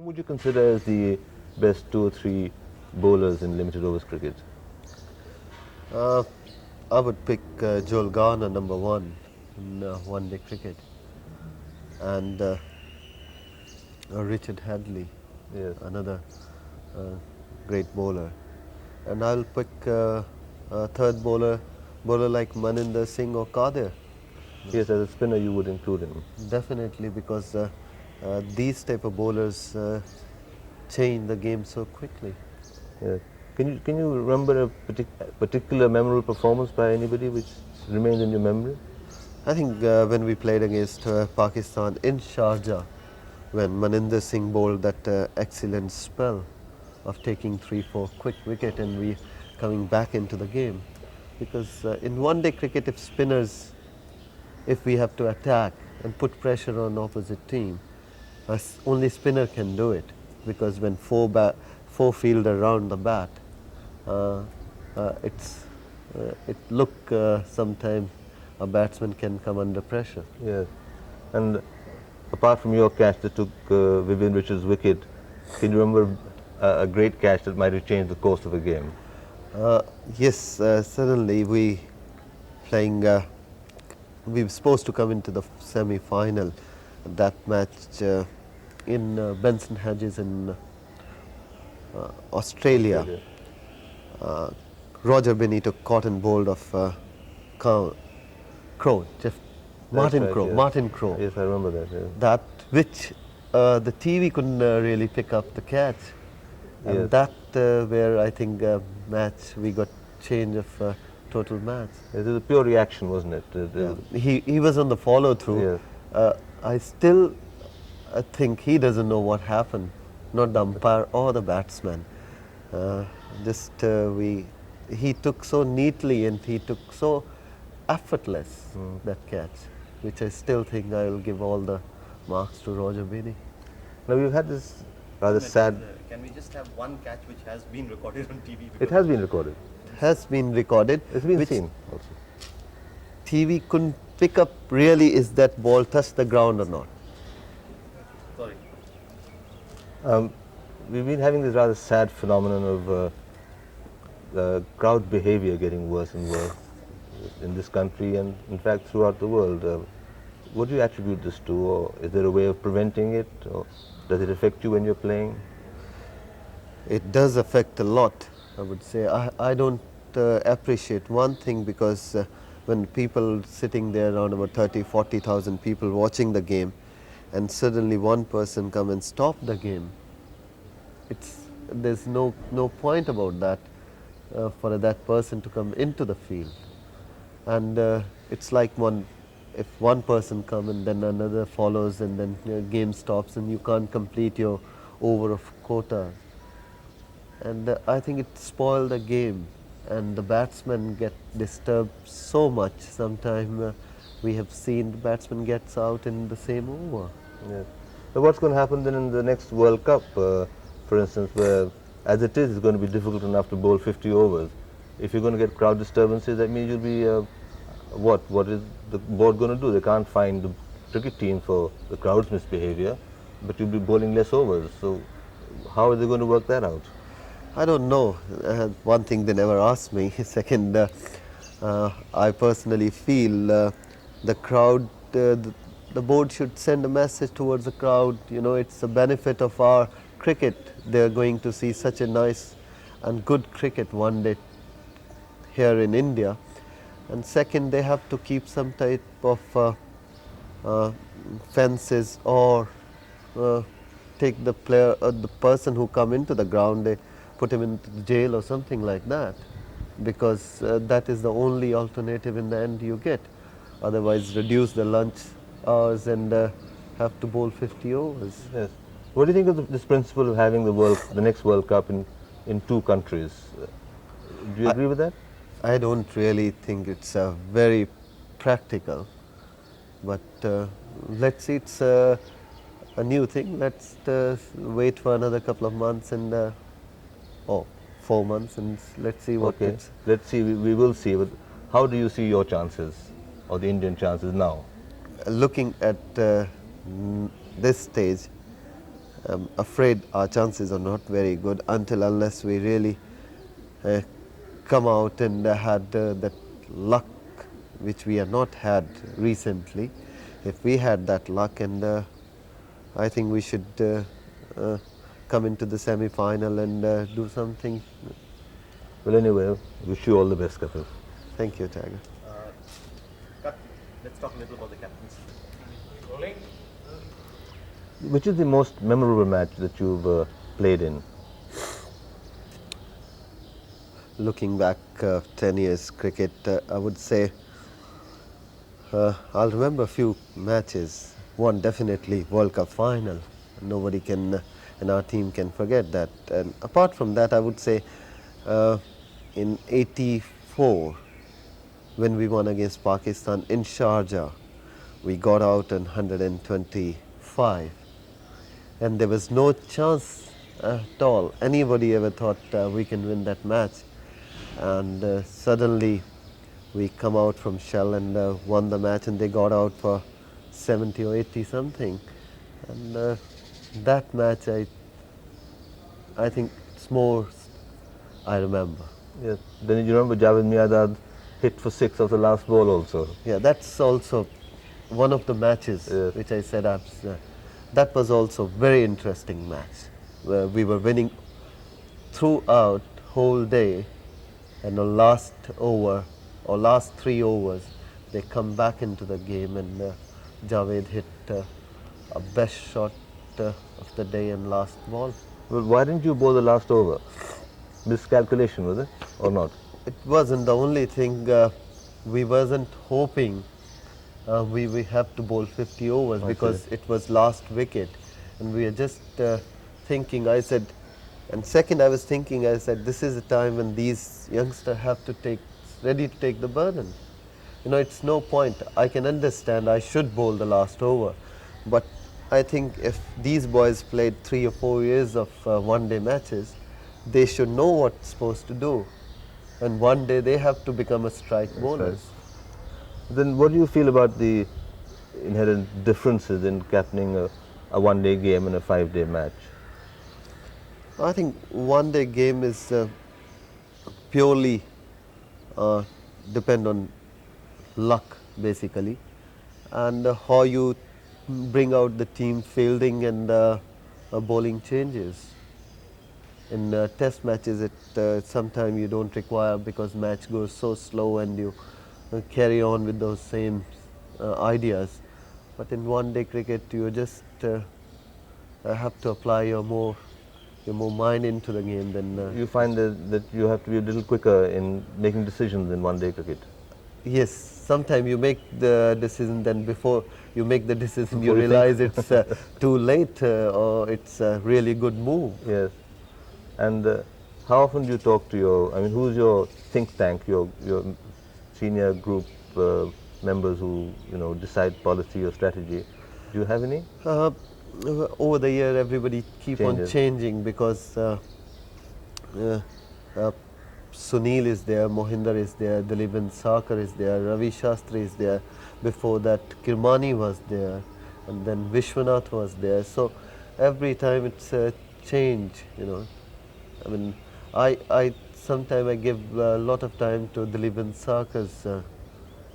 would you consider as the best 2 or 3 bowlers in limited overs cricket? I would pick Joel Garner, number 1 in one-day cricket, and Richard Hadley, Yes. another great bowler. And I'll pick a third bowler like Maninder Singh or Qadir. Yes, as a spinner you would include him. Definitely, because these type of bowlers change the game so quickly. Yes. Can you remember a particular memorable performance by anybody which remains in your memory? I think when we played against Pakistan in Sharjah, when Maninder Singh bowled that excellent spell of taking 3-4 quick wicket and we coming back into the game. Because in one-day cricket, if we have to attack and put pressure on opposite team, only spinner can do it. Because when four fielder round the bat, it look sometimes a batsman can come under pressure. Yes. And apart from your catch that took Vivian Richards' wicket, can you remember a great catch that might have changed the course of a game? Yes, suddenly we were supposed to come into the semi-final. That match in Benson Hedges in Australia. Roger Binny took cotton bowled of Crowe, Martin right, Crowe, yes. Martin Crowe. Yes, I remember that. Yes. That which the TV couldn't really pick up the catch, and Yes. that where I think match we got change of total match. It was a pure reaction, wasn't it? He was on the follow through. Yes. I still think he doesn't know what happened, not the umpire or the batsman. He took so neatly and he took so effortless that catch, which I still think I will give all the marks to Roger Binny. Now we've had this rather sad. Can we just have one catch which has been recorded on TV? It has been recorded. Has been recorded. It's been which seen also. TV couldn't pick up really is that ball touched the ground or not. Sorry. We've been having this rather sad phenomenon of crowd behavior getting worse and worse in this country and in fact throughout the world. What do you attribute this to, or is there a way of preventing it, or does it affect you when you're playing? It does affect a lot, I would say. I don't appreciate one thing, because when people sitting there around about 30,000-40,000 people watching the game, and suddenly one person come and stop the game, there's no point about that for that person to come into the field. And it's like if one person come and then another follows, and then your game stops and you can't complete your over of quota. And I think it spoiled the game, and the batsmen get disturbed so much. Sometimes we have seen the batsman gets out in the same over. Yes. So what's going to happen then in the next World Cup, for instance, where as it is, it's going to be difficult enough to bowl 50 overs. If you're going to get crowd disturbances, that means you'll be, what is the board going to do? They can't find the cricket team for the crowd's misbehavior, but you'll be bowling less overs. So how are they going to work that out? I don't know. One thing they never asked me. Second, I personally feel the crowd, the board should send a message towards the crowd. You know, it's a benefit of our cricket. They're going to see such a nice and good cricket one day here in India. And second, they have to keep some type of fences, or take the player or the person who come into the ground, they put him into the jail or something like that, because that is the only alternative in the end you get. Otherwise, reduce the lunch hours and have to bowl 50 overs. Yes. What do you think of this principle of having the next World Cup in 2 countries? Do you agree with that? I don't really think it's very practical, but let's see, it's a new thing. Let's wait for another couple of months and 4 months, and let's see what it's. Let's see, we will see. But how do you see your chances, or the Indian chances now? Looking at this stage, I'm afraid our chances are not very good unless we really come out and had that luck which we have not had recently. If we had that luck, and I think we should come into the semi-final and do something. Well, anyway, wish you all the best, Kapil. Thank you, Tiger. Let's talk a little about the captaincy. Which is the most memorable match that you've played in? Looking back 10 years cricket, I would say I'll remember a few matches. One definitely World Cup final. Nobody can, and our team can forget that. And apart from that, I would say in '84, when we won against Pakistan in Sharjah, we got out in 125, and there was no chance at all. Anybody ever thought we can win that match? And suddenly we come out from Shell and won the match, and they got out for 70 or 80 something. And that match, I think it's more I remember. Yes. Then you remember Javed Miadad hit for 6 of the last ball also. Yeah, that's also one of the matches Yes. which I said that was also very interesting match, where we were winning throughout whole day, and the last over or last 3 overs they come back into the game, and Javed hit a best shot of the day and last ball. Well, why didn't you bowl the last over? Miscalculation, was it? Or not? It wasn't the only thing. We wasn't hoping we have to bowl 50 overs because it was last wicket, and we are just thinking. I said, and second I was thinking. I said, this is the time when these youngsters have to ready to take the burden. You know, it's no point. I can understand I should bowl the last over, but I think if these boys played 3 or 4 years of one-day matches, they should know what's supposed to do, and one day they have to become a strike bowlers. Then what do you feel about the inherent differences in captaining a one-day game and a 5-day match? I think one-day game is purely depend on luck basically, and how you bring out the team fielding and bowling changes. In test matches, sometimes you don't require, because match goes so slow and you carry on with those same ideas. But in one-day cricket, you just have to apply your more mind into the game. Then You find that you have to be a little quicker in making decisions in one-day cricket. yes, sometimes you make the decision, then before you make the decision, you Before you realize it's too late or it's a really good move. Yes. And how often do you talk to who's your think tank, your senior group members who decide policy or strategy? Do you have any? Over the year, everybody keep on Changes. changing, because Sunil is there, Mohinder is there, Dilip Sarkar is there, Ravi Shastri is there. Before that, Kirmani was there, and then Vishwanath was there. So every time it's a change, I mean, I sometimes I give a lot of time to Dilip Sarkar's,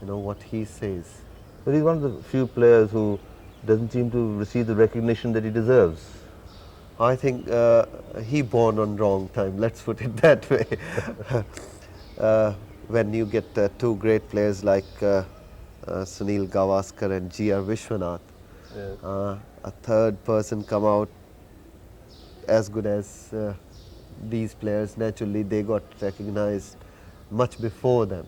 what he says. But he's one of the few players who doesn't seem to receive the recognition that he deserves. I think he born on wrong time, let's put it that way. When you get 2 great players like Sunil Gavaskar and G.R. Vishwanath, Yes. A third person come out as good as these players, naturally they got recognized much before them.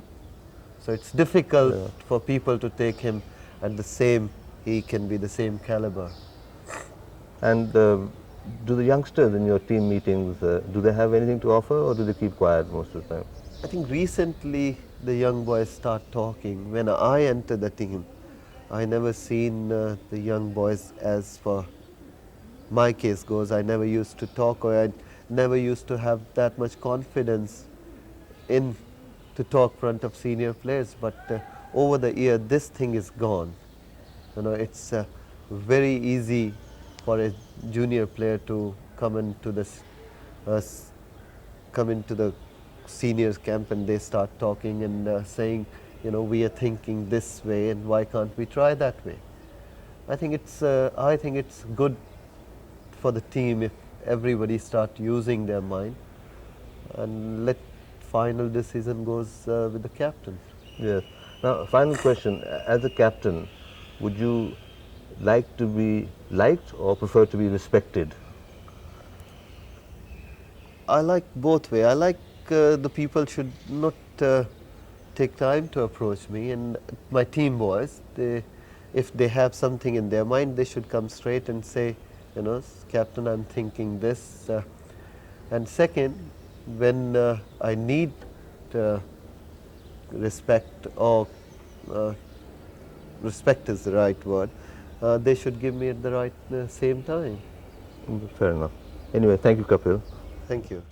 So it's difficult for people to take him at the same, he can be the same caliber. And do the youngsters in your team meetings, do they have anything to offer, or do they keep quiet most of the time? I think recently the young boys start talking. When I entered the team, I never seen the young boys, as for my case goes, I never used to talk, or I never used to have that much confidence in to talk front of senior players. But over the year, this thing is gone. It's very easy for a junior player to come into this, come into the seniors camp and they start talking and saying, you know, we are thinking this way and why can't we try that way? I think it's good for the team if everybody start using their mind and let final decision goes with the captain. Yes. Now, final question. As a captain, would you like to be liked or prefer to be respected? I like both way. I like the people should not take time to approach me, and my team boys, if they have something in their mind, they should come straight and say, you know, Captain, I'm thinking this. And second, when I need respect, or respect is the right word, they should give me at the right same time. Fair enough. Anyway, thank you, Kapil. Thank you.